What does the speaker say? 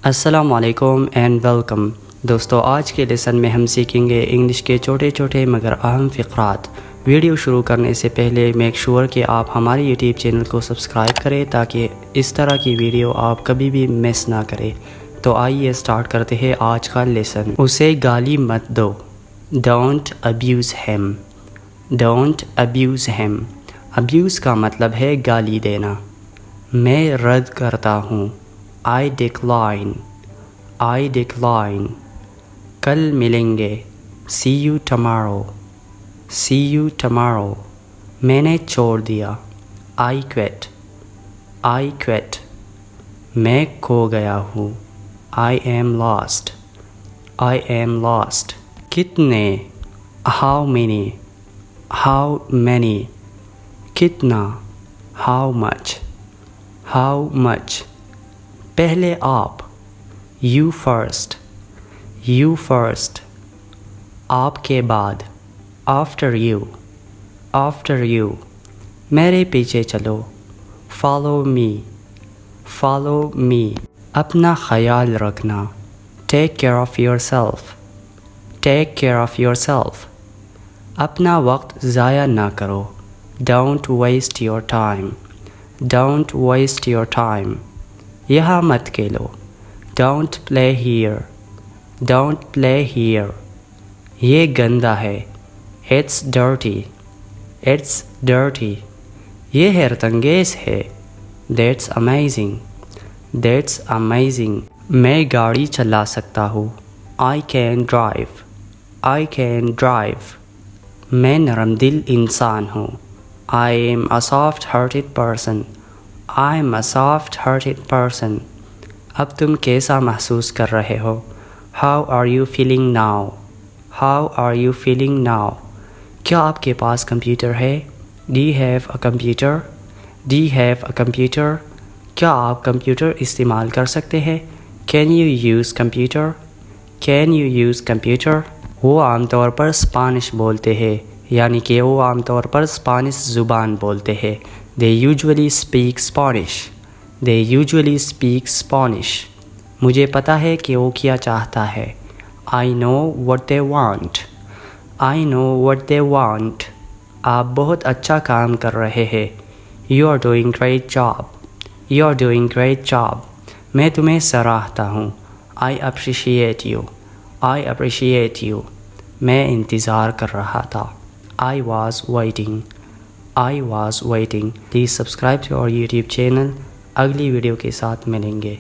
السلام علیکم and welcome دوستو، آج کے لیسن میں ہم سیکھیں گے انگلش کے چھوٹے چھوٹے مگر اہم فقرات۔ ویڈیو شروع کرنے سے پہلے میک شور کہ آپ ہمارے یوٹیوب چینل کو سبسکرائب کریں تاکہ اس طرح کی ویڈیو آپ کبھی بھی مس نہ کریں۔ تو آئیے سٹارٹ کرتے ہیں آج کا لیسن۔ اسے گالی مت دو، don't abuse him, don't abuse him. Abuse کا مطلب ہے گالی دینا۔ میں رد کرتا ہوں، I decline، I decline۔ کل ملیں گے، see you tomorrow، see you tomorrow۔ میں نے چھوڑ دیا، I quit، I quit۔ میں کھو گیا ہوں، I am lost، I am lost۔ کتنے، how many، how many۔ کتنا، how much، how much۔ پہلے آپ، you first، you first۔ آپ کے بعد، after you، after you۔ میرے پیچھے چلو، follow me، follow me۔ اپنا خیال رکھنا، take care of yourself، take care of yourself۔ اپنا وقت ضائع نہ کرو، don't waste your time، don't waste your time۔ یہاں مت کھیلو، don't play here, don't play here. یہ گندا ہے، اٹس ڈرٹی، اٹس ڈرٹی۔ یہ حیرت انگیز ہے، دیٹس امیزنگ، دیٹس امیزنگ۔ میں گاڑی چلا سکتا ہوں، I can drive, I can drive. میں نرم دل انسان ہوں، I am a soft hearted person, I am a soft-hearted person۔ اب تم کیسا محسوس کر رہے ہو، How are you feeling now، How are you feeling now۔ کیا آپ کے پاس کمپیوٹر ہے، Do you have a computer، Do you have a computer۔ کیا آپ کمپیوٹر استعمال کر سکتے ہیں، Can you use computer، Can you use computer۔ وہ عام طور پر اسپانش بولتے ہیں، یعنی کہ وہ عام طور پر اسپانش زبان بولتے ہیں۔ They usually speak Spanish، They usually speak Spanish۔ مجھے پتہ ہے کہ وہ کیا چاہتا ہے، I know what they want، I know what they want۔ آپ بہت اچھا کام کر رہے ہیں، You are doing great job، You are doing great job۔ میں تمہیں سراہتا ہوں، I appreciate you، I appreciate you۔ میں انتظار کر رہا تھا، I was waiting، I was waiting۔ Please subscribe to our YouTube channel۔ اگلی ویڈیو کے ساتھ ملیں گے۔